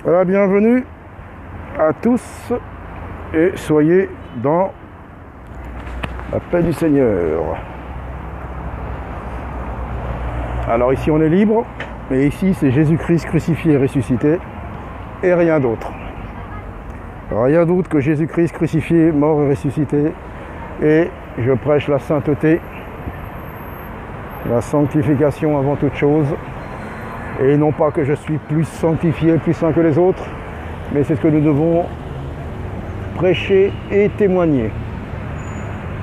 Voilà, bienvenue à tous et soyez dans la paix du Seigneur. Alors ici on est libre, et ici c'est Jésus-Christ crucifié et ressuscité et rien d'autre. Rien d'autre que Jésus-Christ crucifié, mort et ressuscité, et je prêche la sainteté, la sanctification avant toute chose. Et non pas que je suis plus sanctifié, plus saint que les autres, mais c'est ce que nous devons prêcher et témoigner.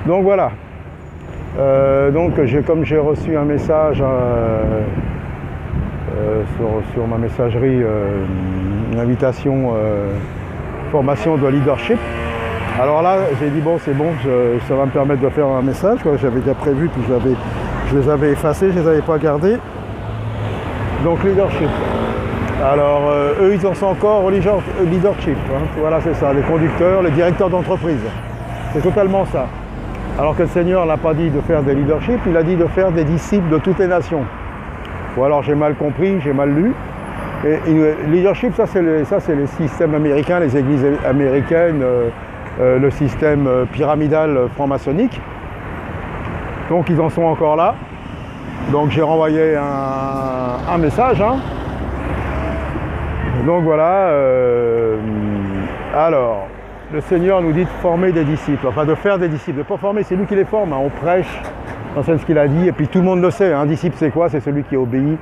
Donc voilà. Comme j'ai reçu un message sur ma messagerie, une invitation, formation de leadership. Alors là, j'ai dit bon, c'est bon, ça va me permettre de faire un message. J'avais déjà prévu, puis je les avais effacés, je ne les avais pas gardés. Donc leadership. Alors eux ils en sont encore au leadership. Voilà, c'est ça, les conducteurs, les directeurs d'entreprise. C'est totalement ça. Alors que le Seigneur n'a pas dit de faire des leaderships, il a dit de faire des disciples de toutes les nations. Ou alors j'ai mal compris, j'ai mal lu. Et leadership, ça c'est les systèmes américains, les églises américaines, le système pyramidal franc-maçonnique. Donc ils en sont encore là. Donc j'ai renvoyé un message. Donc voilà. Alors, le Seigneur nous dit de former des disciples, enfin de faire des disciples. De ne pas former, c'est lui qui les forme. On prêche, c'est ce qu'il a dit, et puis tout le monde le sait. Un disciple c'est quoi? C'est celui qui obéit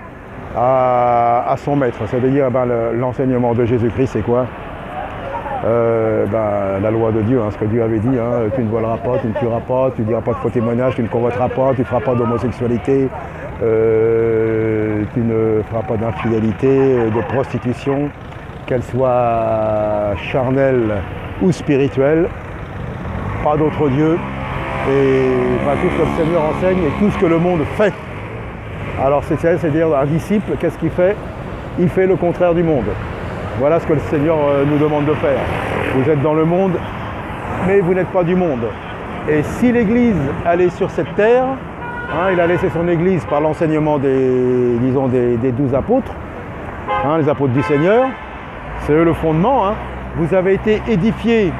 à son maître. C'est-à-dire l'enseignement de Jésus-Christ, c'est quoi? La loi de Dieu, ce que Dieu avait dit, tu ne voleras pas, tu ne tueras pas, tu ne diras pas de faux témoignages, tu ne convoiteras pas, tu ne feras pas d'homosexualité, tu ne feras pas d'infidélité, de prostitution, qu'elle soit charnelle ou spirituelle, pas d'autre Dieu, et tout ce que le Seigneur enseigne et tout ce que le monde fait. Alors c'est-à-dire un disciple, qu'est-ce qu'il fait? Il fait le contraire du monde. Voilà ce que le Seigneur nous demande de faire. Vous êtes dans le monde, mais vous n'êtes pas du monde. Et si l'Église allait sur cette terre, il a laissé son Église par l'enseignement des 12 apôtres, les apôtres du Seigneur, c'est eux le fondement. Vous avez été édifiés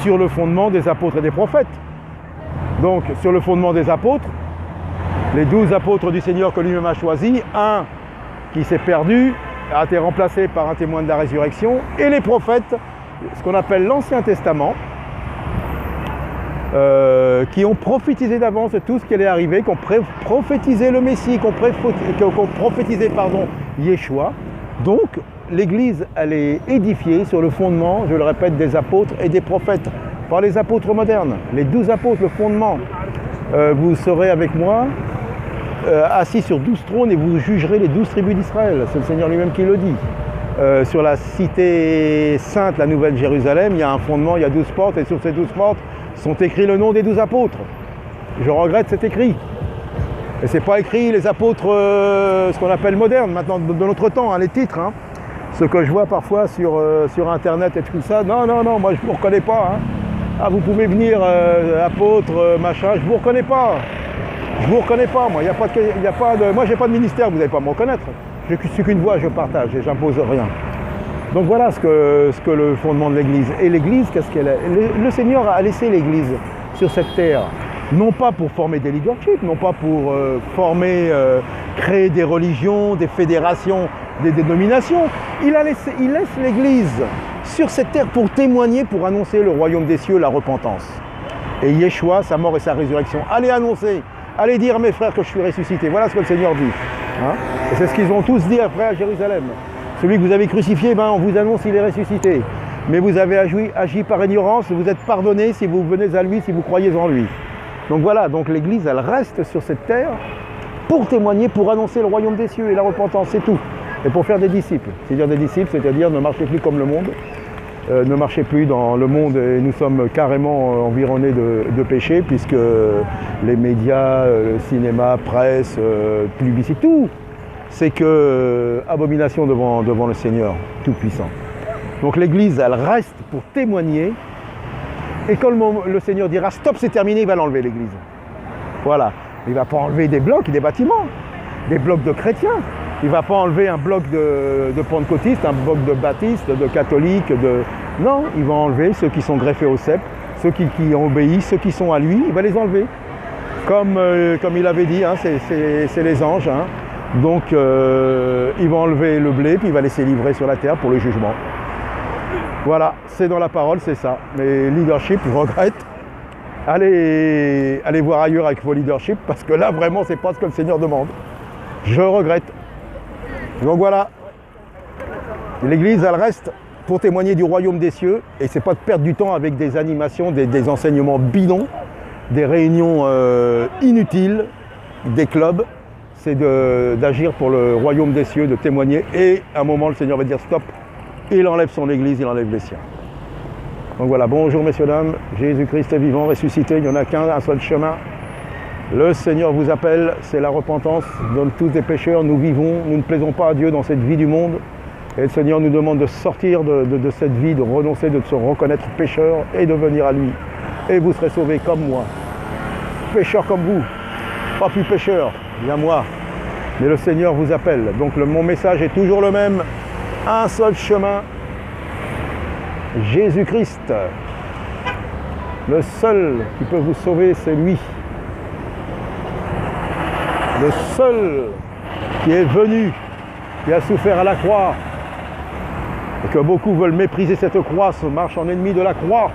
sur le fondement des apôtres et des prophètes. Donc sur le fondement des apôtres, les 12 apôtres du Seigneur que lui-même a choisis, un qui s'est perdu, a été remplacé par un témoin de la résurrection, et les prophètes, ce qu'on appelle l'Ancien Testament, qui ont prophétisé d'avance de tout ce qui allait arriver, qui ont prophétisé le Messie, qui ont prophétisé Yeshua. Donc l'Église, elle est édifiée sur le fondement, je le répète, des apôtres et des prophètes, pas les apôtres modernes, les 12 apôtres, le fondement. Vous serez avec moi assis sur 12 trônes et vous jugerez les 12 tribus d'Israël. C'est le Seigneur lui-même qui le dit. Sur la cité sainte, la Nouvelle Jérusalem, il y a un fondement, il y a 12 portes, et sur ces 12 portes sont écrits le nom des 12 apôtres. Je regrette cet écrit. Et c'est pas écrit les apôtres, ce qu'on appelle modernes, maintenant de notre temps, les titres. Ce que je vois parfois sur internet et tout ça, non, moi je ne vous reconnais pas. Vous pouvez venir, apôtre, machin, je ne vous reconnais pas. Je ne vous reconnais pas, moi. Moi, j'ai pas de ministère, vous n'allez pas me reconnaître. Je suis qu'une voix, je partage et j'impose rien. Donc voilà ce que le fondement de l'Église. Et l'Église, qu'est-ce qu'elle est? Le Seigneur a laissé l'Église sur cette terre, non pas pour former des leaderships, non pas pour créer des religions, des fédérations, des dénominations. Il laisse l'Église sur cette terre pour témoigner, pour annoncer le royaume des cieux, la repentance. Et Yeshua, sa mort et sa résurrection. Allez annoncer! Allez dire à mes frères que je suis ressuscité. Voilà ce que le Seigneur dit. Et c'est ce qu'ils ont tous dit après à Jérusalem. Celui que vous avez crucifié, on vous annonce qu'il est ressuscité. Mais vous avez agi par ignorance, vous êtes pardonnés si vous venez à lui, si vous croyez en lui. Donc voilà, l'Église, elle reste sur cette terre pour témoigner, pour annoncer le royaume des cieux et la repentance, c'est tout. Et pour faire des disciples. C'est-à-dire ne marchez plus comme le monde. Ne marchez plus dans le monde et nous sommes carrément environnés de péché puisque les médias, le cinéma, presse, publicité, tout, c'est que abomination devant le Seigneur Tout-Puissant. Donc l'Église, elle reste pour témoigner et quand le Seigneur dira stop, c'est terminé, il va l'enlever l'Église. Voilà, il ne va pas enlever des blocs, des bâtiments, des blocs de chrétiens. Il ne va pas enlever un bloc de pentecôtistes, un bloc de baptistes, de catholiques. Non, il va enlever ceux qui sont greffés au cep, ceux qui ont obéi, ceux qui sont à lui, il va les enlever. Comme il avait dit, hein, c'est les anges. Hein. Donc il va enlever le blé, puis il va laisser livrer sur la terre pour le jugement. Voilà, c'est dans la parole, c'est ça. Mais leadership, je regrette. Allez voir ailleurs avec vos leaderships, parce que là, vraiment, c'est pas ce que le Seigneur demande. Je regrette. Donc voilà, l'Église, elle reste pour témoigner du royaume des cieux, et c'est pas de perdre du temps avec des animations, des enseignements bidons, des réunions inutiles, des clubs. C'est d'agir pour le royaume des cieux, de témoigner, et à un moment, le Seigneur va dire stop, il enlève son Église, il enlève les siens. Donc voilà, bonjour messieurs, dames, Jésus-Christ est vivant, ressuscité, il n'y en a qu'un, un seul chemin. Le Seigneur vous appelle, c'est la repentance, nous sommes tous des pécheurs, nous vivons, nous ne plaisons pas à Dieu dans cette vie du monde. Et le Seigneur nous demande de sortir de cette vie, de renoncer, de se reconnaître pécheur et de venir à lui. Et vous serez sauvés comme moi, pécheur comme vous, pas plus pécheur, bien moi. Mais le Seigneur vous appelle, donc mon message est toujours le même, un seul chemin, Jésus-Christ. Le seul qui peut vous sauver, c'est lui. Le seul qui est venu, qui a souffert à la croix, et que beaucoup veulent mépriser cette croix, marchent en ennemi de la croix.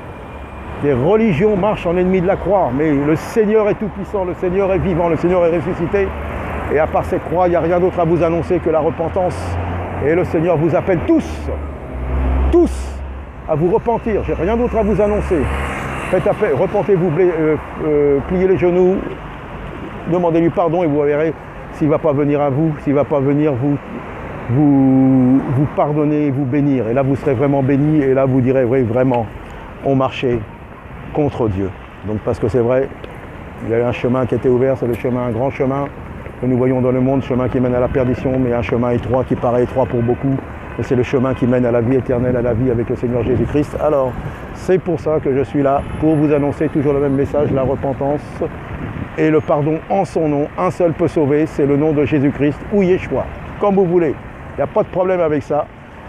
Les religions marchent en ennemi de la croix, mais le Seigneur est tout puissant, le Seigneur est vivant, le Seigneur est ressuscité. Et à part cette croix, il n'y a rien d'autre à vous annoncer que la repentance. Et le Seigneur vous appelle tous, à vous repentir. J'ai rien d'autre à vous annoncer. Faites appel, repentez-vous, pliez les genoux, demandez-lui pardon et vous verrez s'il ne va pas venir à vous, s'il ne va pas venir vous pardonner, vous bénir. Et là, vous serez vraiment bénis et là, vous direz, oui, vraiment, on marchait contre Dieu. Donc, parce que c'est vrai, il y a un chemin qui était ouvert, c'est le chemin, un grand chemin que nous voyons dans le monde, chemin qui mène à la perdition, mais un chemin étroit qui paraît étroit pour beaucoup. Et c'est le chemin qui mène à la vie éternelle, à la vie avec le Seigneur Jésus-Christ. Alors, c'est pour ça que je suis là, pour vous annoncer toujours le même message, la repentance et le pardon en son nom. Un seul peut sauver, c'est le nom de Jésus-Christ ou Yeshua, comme vous voulez. Il n'y a pas de problème avec ça.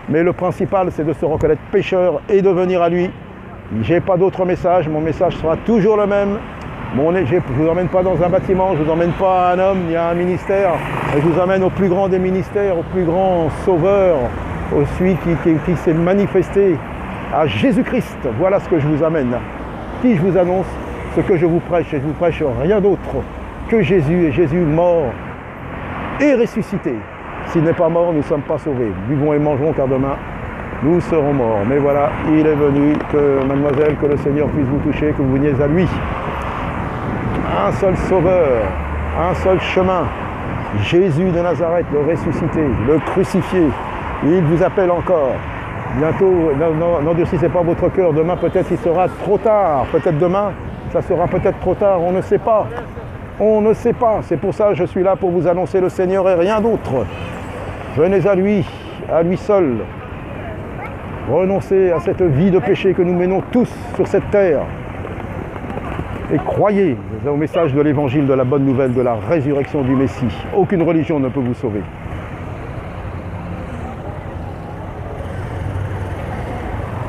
Mais le principal, c'est de se reconnaître pécheur et de venir à lui. Je n'ai pas d'autre message, mon message sera toujours le même. Je ne vous emmène pas dans un bâtiment, je ne vous emmène pas à un homme ni à un ministère. Je vous emmène au plus grand des ministères, au plus grand sauveur, au celui qui s'est manifesté, à Jésus-Christ. Voilà ce que je vous amène. Qui je vous annonce, ce que je vous prêche. Et je vous prêche rien d'autre que Jésus, et Jésus mort et ressuscité. S'il n'est pas mort, nous ne sommes pas sauvés. Buvons et mangerons, car demain, nous serons morts. Mais voilà, il est venu, que mademoiselle, que le Seigneur puisse vous toucher, que vous veniez à lui. Un seul sauveur, un seul chemin. Jésus de Nazareth, le ressuscité, le crucifié. Il vous appelle encore. Bientôt, n'endurcissez pas votre cœur. Demain, peut-être, il sera trop tard. Peut-être demain, ça sera peut-être trop tard. On ne sait pas. On ne sait pas. C'est pour ça que je suis là pour vous annoncer le Seigneur et rien d'autre. Venez à lui seul. Renoncez à cette vie de péché que nous menons tous sur cette terre. Et croyez au message de l'évangile, de la bonne nouvelle, de la résurrection du Messie. Aucune religion ne peut vous sauver.